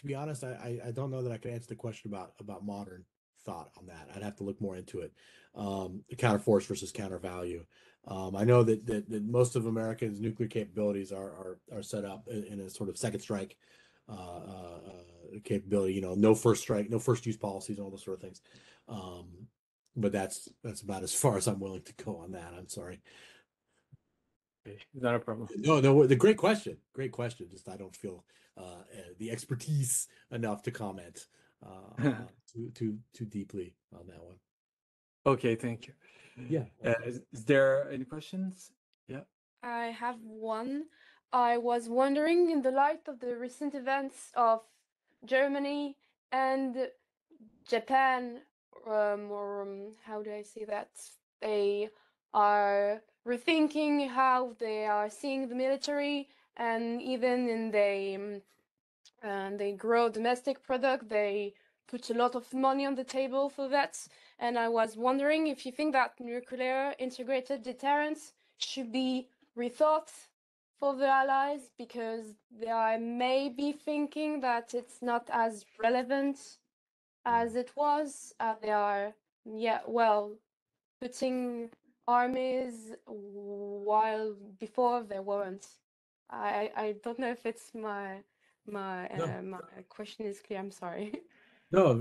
[SPEAKER 2] be honest, I don't know that I can answer the question about modern thought on that. I'd have to look more into it. The counterforce versus countervalue. I know that most of America's nuclear capabilities are set up in a sort of second strike capability. No first strike, no first use policies, all those sort of things. But that's about as far as I'm willing to go on that. I'm sorry.
[SPEAKER 1] Okay, not a problem.
[SPEAKER 2] No, the great question. Just I don't feel the expertise enough to comment too deeply on that one.
[SPEAKER 1] Okay, thank you.
[SPEAKER 2] Yeah.
[SPEAKER 1] Is there any questions? Yeah.
[SPEAKER 4] I have one. I was wondering, in the light of the recent events of Germany and Japan, how do I say that? They are rethinking how they are seeing the military, and even in they grow domestic product, they put a lot of money on the table for that. And I was wondering if you think that nuclear integrated deterrence should be rethought for the Allies, because they are maybe thinking that it's not as relevant as it was. They are, yeah, well, putting armies while before they weren't. I don't know if it's my my question is clear. I'm sorry.
[SPEAKER 2] No,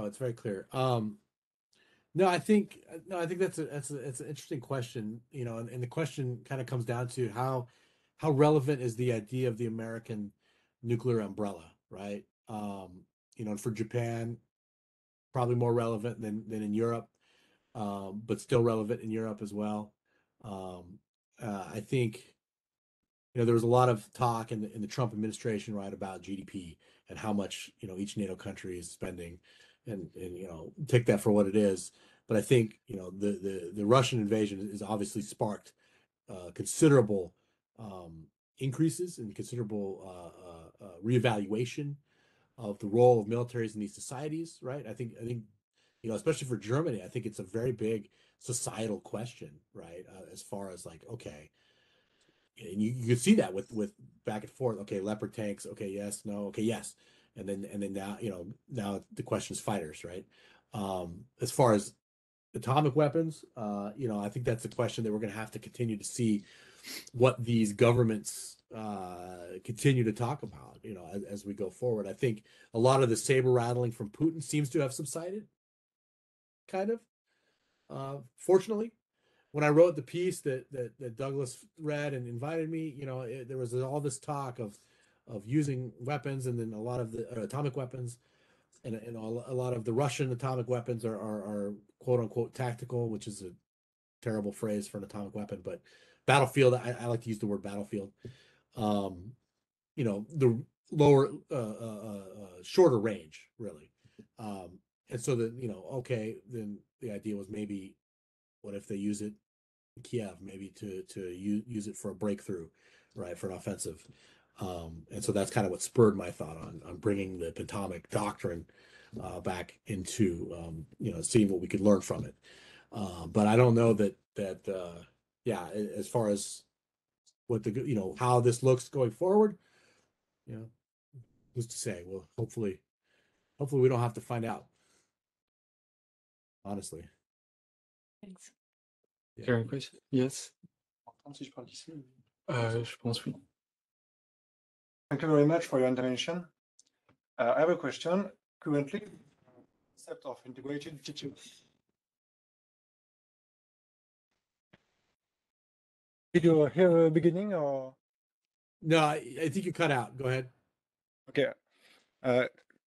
[SPEAKER 2] it's very clear. No, I think that's an interesting question, you know, and the question kind of comes down to how relevant is the idea of the American nuclear umbrella, right? You know, and for Japan, probably more relevant than in Europe, but still relevant in Europe as well. I think, you know, there was a lot of talk in the Trump administration, right, about GDP and how much, you know, each NATO country is spending, and you know, take that for what it is. But I think, you know, the Russian invasion is obviously sparked considerable increases and considerable reevaluation of the role of militaries in these societies, right? I think you know, especially for Germany, I think it's a very big societal question, right? As far as like, okay, and you can see that with back and forth. Okay, Leopard tanks. Okay, yes, no. Okay, yes, and then now, you know, now the question is fighters, right? As far as atomic weapons, you know, I think that's a question that we're going to have to continue to see what these governments continue to talk about, you know, as we go forward. I think a lot of the saber rattling from Putin seems to have subsided, kind of, fortunately. When I wrote the piece that Douglas read and invited me, you know, there was all this talk of using weapons, and then a lot of the atomic weapons, and a lot of the Russian atomic weapons are quote unquote tactical, which is a terrible phrase for an atomic weapon, but battlefield. I like to use the word battlefield. You know, the lower, shorter range, really. And so that, you know, okay, then the idea was maybe, what if they use it in Kiev, maybe to use it for a breakthrough, right, for an offensive. And so that's kind of what spurred my thought on bringing the Potomac doctrine back into, you know, seeing what we could learn from it. But I don't know that yeah, as far as what the, you know, how this looks going forward, you know, who's to say? Well, hopefully we don't have to find out, honestly.
[SPEAKER 4] Thanks.
[SPEAKER 1] Karen, question? Yes. Je pense oui.
[SPEAKER 5] Thank you very much for your intervention. I have a question. Currently, the concept of integrated teaching. Did you hear the beginning or?
[SPEAKER 2] No, I think you cut out. Go ahead.
[SPEAKER 5] Okay.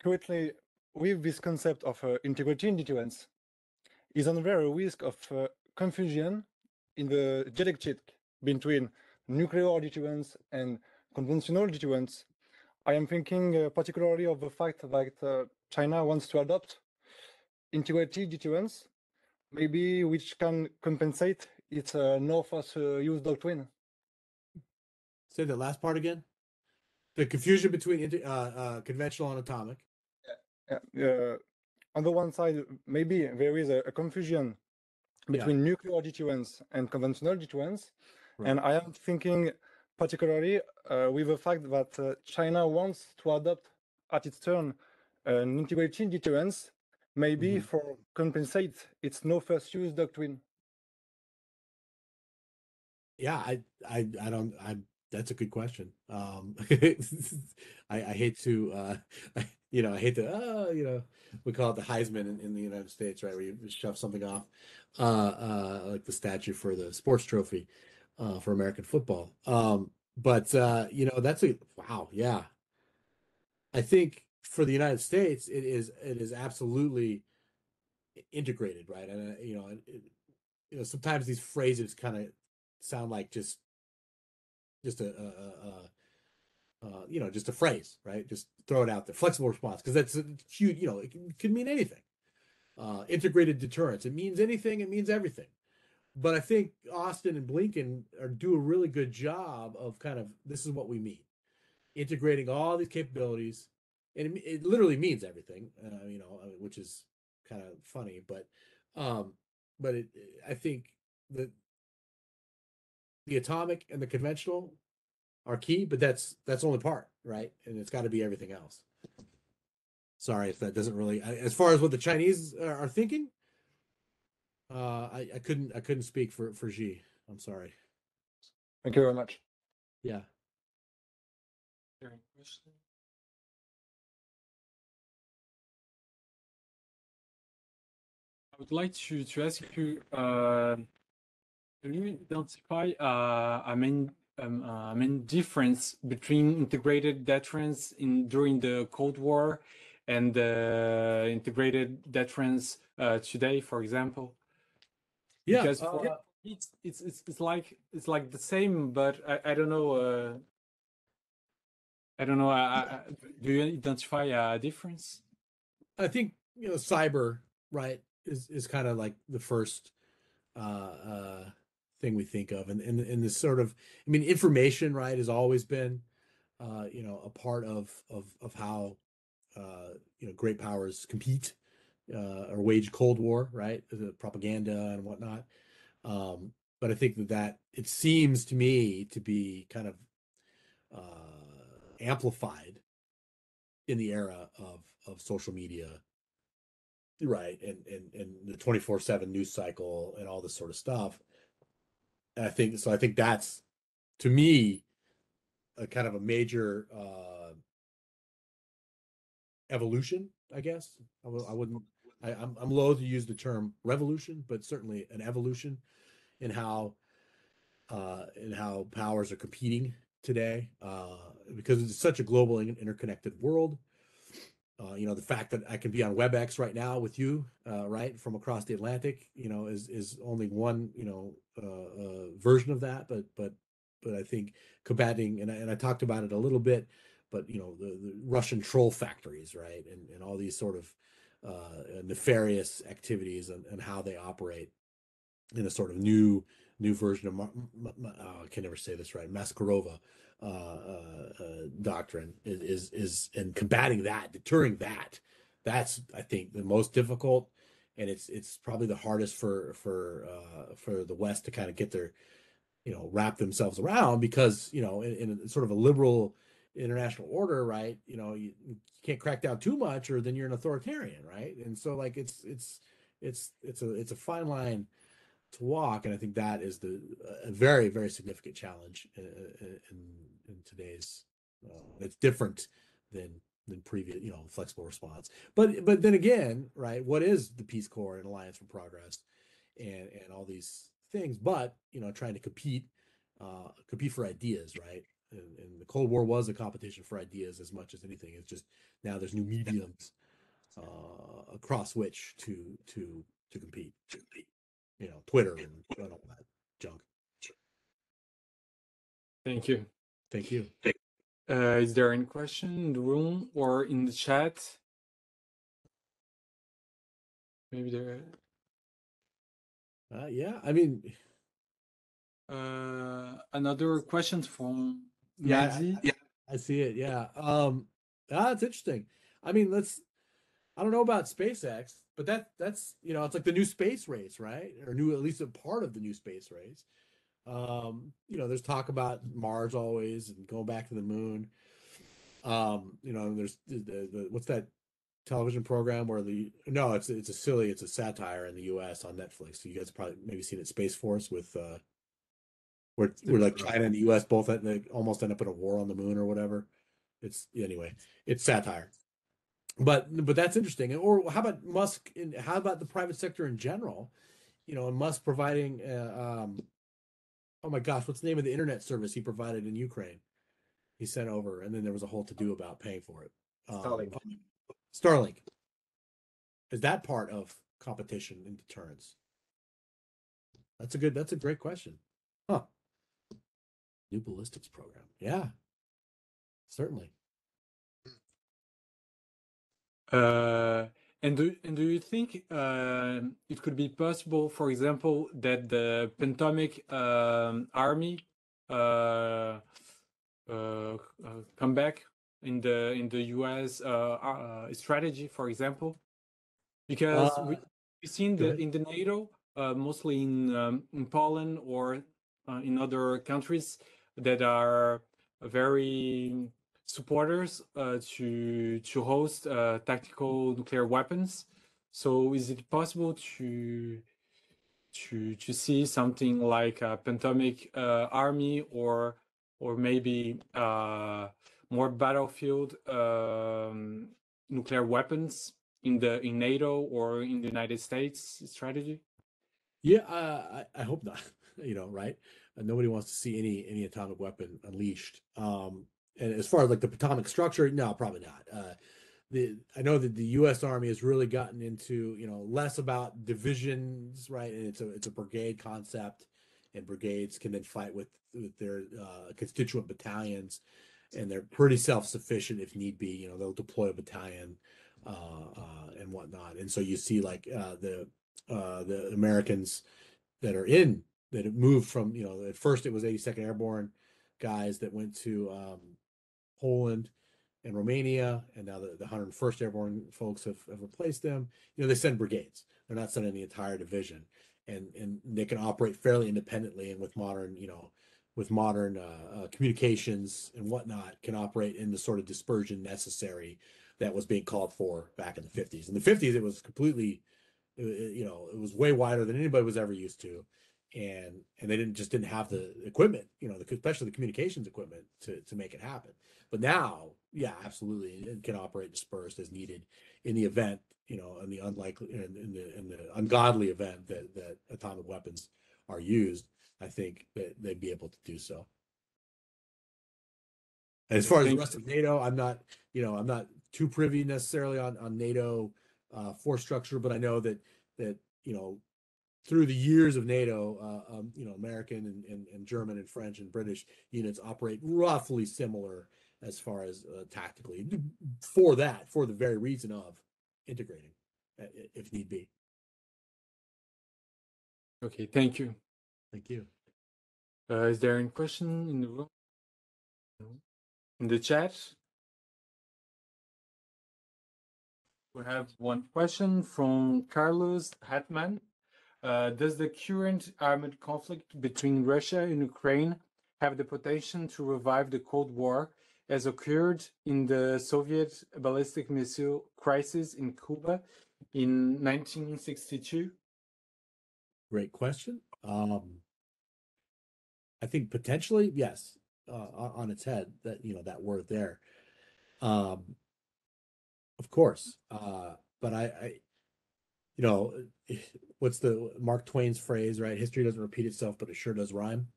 [SPEAKER 5] Currently, with this concept of integrated deterrence, isn't there a risk of confusion in the dialectic between nuclear deterrence and conventional deterrence? I am thinking particularly of the fact that China wants to adopt integrated deterrence, maybe which can compensate its no first use doctrine.
[SPEAKER 2] Say the last part again. The confusion between conventional and atomic.
[SPEAKER 5] On the one side, maybe there is a confusion between nuclear deterrence and conventional deterrence. Right. And I am thinking particularly with the fact that China wants to adopt at its turn an integrated deterrence, maybe for compensate its no first use doctrine.
[SPEAKER 2] Yeah, that's a good question. I hate to, you know, you know, we call it the Heisman in the United States, right? Where you shove something off, like the statue for the sports trophy, for American football. But you know, wow, yeah. I think for the United States, it is absolutely integrated, right? And you know, you know, sometimes these phrases kind of sound like just just a phrase, right? Just throw it out there. Flexible response, because that's a huge, it can mean anything. Integrated deterrence, it means anything, it means everything. But I think Austin and Blinken do a really good job of kind of, this is what we mean. Integrating all these capabilities, and it literally means everything, which is kind of funny, but I think that the atomic and the conventional are key, but that's only part, right? And it's got to be everything else. Sorry if that doesn't really, as far as what the Chinese are thinking, I couldn't speak for Xi. I'm sorry.
[SPEAKER 5] Thank you very much.
[SPEAKER 2] Yeah.
[SPEAKER 1] I would like to ask you, can you identify a main difference between integrated deterrence during the Cold War and integrated deterrence today, for example?
[SPEAKER 2] Yeah,
[SPEAKER 1] because it's like the same, but I don't know. I don't know. Do you identify a difference?
[SPEAKER 2] I think cyber, right, is kind of like the first thing we think of, and this sort of, information, right, has always been a part of how great powers compete or wage Cold War, right, the propaganda and whatnot. But I think that it seems to me to be kind of amplified in the era of social media, right, and the 24/7 news cycle and all this sort of stuff. And I think that's, to me, a kind of a major evolution, I guess. I'm loath to use the term revolution, but certainly an evolution in how powers are competing today, because it's such a global and interconnected world. The fact that I can be on WebEx right now with you, right, from across the Atlantic, is only one, version of that. But I think combating, and I talked about it a little bit, but the Russian troll factories, right, and all these sort of nefarious activities and how they operate in a sort of new version of I can never say this right, Maskarova doctrine is and combating that, deterring that's, I think, the most difficult, and it's probably the hardest for the West to kind of get their wrap themselves around, because in sort of a liberal international order, right, you can't crack down too much, or then you're an authoritarian, right? And so, like, it's a fine line to walk, and I think that is a very, very significant challenge in today's. It's different than previous, flexible response. But then again, right, what is the Peace Corps and Alliance for Progress and all these things? But trying to compete for ideas, right? And the Cold War was a competition for ideas as much as anything. It's just now there's new mediums across which to compete. Twitter and all that junk.
[SPEAKER 1] Thank you.
[SPEAKER 2] Thank you.
[SPEAKER 1] Is there any question in the room or in the chat? Maybe there.
[SPEAKER 2] Yeah,
[SPEAKER 1] another question from
[SPEAKER 2] Mehdi. Yeah, I see it. Yeah. It's interesting. I don't know about SpaceX, but that's it's like the new space race, right? Or at least a part of the new space race. There's talk about Mars always and going back to the moon. There's the what's that television program where it's a satire in the US on Netflix. So you guys probably maybe seen it, Space Force, with where like China and the US both almost end up in a war on the moon or whatever. It's satire. But that's interesting. Or how about Musk? How about the private sector in general? And Musk providing, oh my gosh, what's the name of the internet service he provided in Ukraine? He sent over, and then there was a whole to-do about paying for it. Starlink. Is that part of competition and deterrence? That's a great question. Huh. New ballistics program. Yeah, certainly.
[SPEAKER 1] And do you think it could be possible, for example, that the Potomac army come back in the U.S. Strategy, for example? Because we see in the NATO, mostly in Poland or in other countries that are very supporters to host tactical nuclear weapons. So is it possible to see something like a Potomac army or maybe more battlefield nuclear weapons in NATO or in the United States strategy?
[SPEAKER 2] Yeah, I hope not. Right? Nobody wants to see any atomic weapon unleashed. And as far as like the Potomac structure, no, probably not. I know that the U.S. Army has really gotten into less about divisions, right? And it's a brigade concept, and brigades can then fight with their constituent battalions, and they're pretty self-sufficient if need be. They'll deploy a battalion and whatnot. And so you see like the Americans that have moved from at first it was 82nd Airborne guys that went to Poland and Romania, and now the 101st Airborne folks have replaced them. They send brigades. They're not sending the entire division, and they can operate fairly independently, and with modern communications and whatnot, can operate in the sort of dispersion necessary that was being called for back in the 50s. In the 50s, it was completely, it was way wider than anybody was ever used to, and they didn't have the equipment, especially the communications equipment to make it happen. But now, yeah, absolutely, it can operate dispersed as needed in the event, in the unlikely, in the ungodly event that atomic weapons are used. I think that they'd be able to do so. And as far as the rest of NATO, I'm not too privy necessarily on NATO force structure, but I know that through the years of NATO, American and German and French and British units operate roughly similar as far as tactically for the very reason of integrating if need be.
[SPEAKER 1] Okay, thank you.
[SPEAKER 2] Thank you.
[SPEAKER 1] Is there any question in the room? In the chat? We have one question from Carlos Hatman. Does the current armed conflict between Russia and Ukraine have the potential to revive the Cold War as occurred in the Soviet ballistic missile crisis in Cuba in 1962?
[SPEAKER 2] Great question. I think potentially, yes, on its head, that that word there. Of course. But I what's the Mark Twain's phrase, right? History doesn't repeat itself, but it sure does rhyme.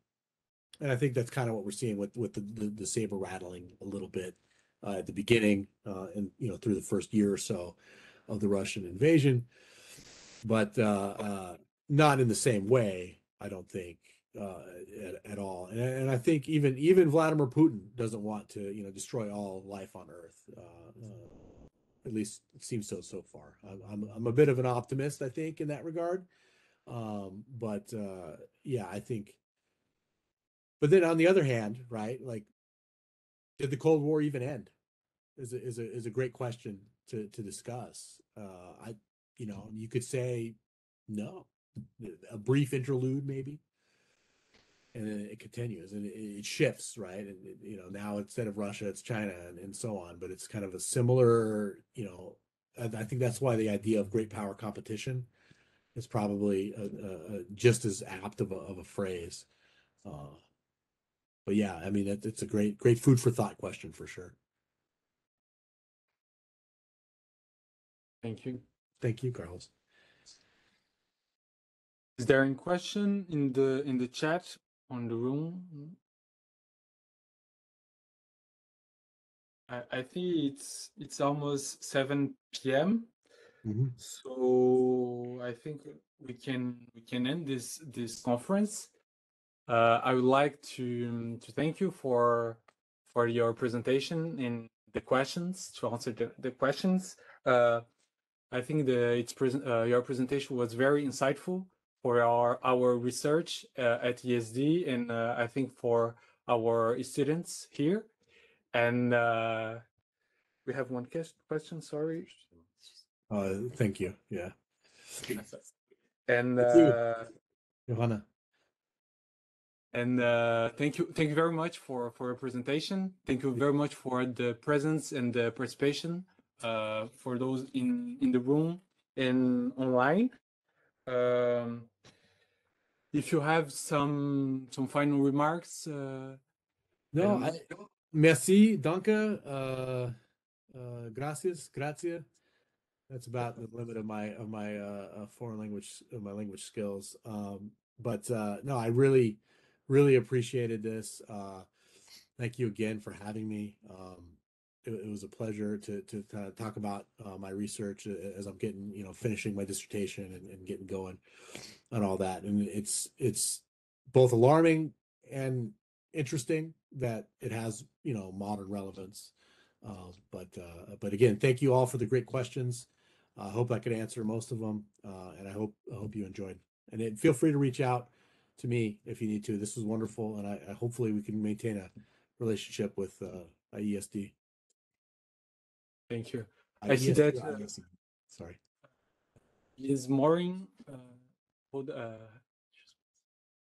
[SPEAKER 2] And I think that's kind of what we're seeing with the saber rattling a little bit at the beginning, and through the first year or so of the Russian invasion, but not in the same way, I don't think, at all. And I think even Vladimir Putin doesn't want to destroy all life on Earth. At least it seems so far. I'm a bit of an optimist, I think, in that regard. But yeah, I think. But then on the other hand, right, like, did the Cold War even end? Is a great question to discuss. You could say no, a brief interlude maybe, and then it continues and it shifts, right? And now instead of Russia, it's China and so on. But it's kind of a similar, I think that's why the idea of great power competition is probably just as apt of a phrase. But yeah, I mean, it's a great food for thought question for sure.
[SPEAKER 1] Thank you.
[SPEAKER 2] Thank you, Carlos.
[SPEAKER 1] Is there any question in the chat on the room? I think it's almost 7 p.m.
[SPEAKER 2] Mm-hmm.
[SPEAKER 1] So I think we can end this conference. I would like to thank you for your presentation and the questions, to answer the questions. I think your presentation was very insightful for our research at IESD, and I think for our students here. And we have one question, sorry.
[SPEAKER 2] Thank you. Yeah.
[SPEAKER 1] And
[SPEAKER 2] Johanna.
[SPEAKER 1] And thank you very much for your presentation. Thank you very much for the presence and the participation for those in the room and online. If you have some final remarks.
[SPEAKER 2] No, merci, danke, gracias, grazie. That's about the limit of my foreign language, my language skills. But no, I really appreciated this. Thank you again for having me. It was a pleasure to kind of talk about my research as I'm getting, finishing my dissertation and getting going on all that. And it's both alarming and interesting that it has, modern relevance. But again, thank you all for the great questions. I hope I could answer most of them, and I hope you enjoyed. And feel free to reach out to me if you need to. This was wonderful, and I hopefully we can maintain a relationship with IESD.
[SPEAKER 1] Thank you. I see that.
[SPEAKER 2] Sorry.
[SPEAKER 1] Is Maureen?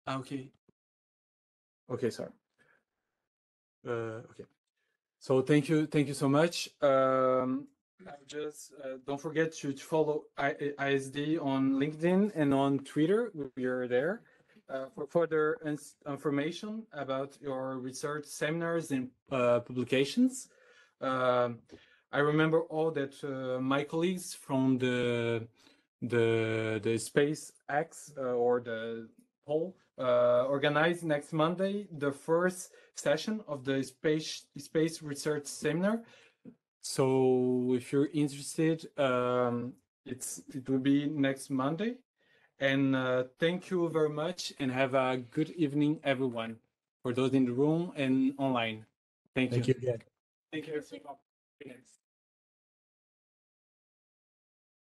[SPEAKER 1] Okay. Okay, sorry. Okay. So thank you so much. Just don't forget to follow IESD on LinkedIn and on Twitter. We are there for further information about your research seminars and publications. I remember all that my colleagues from the SpaceX or the poll organize next Monday the first session of the space research seminar. So if you're interested, it will be next Monday. And thank you very much, and have a good evening, everyone, for those in the room and online. Thank you.
[SPEAKER 2] Thank you again.
[SPEAKER 1] Thank you.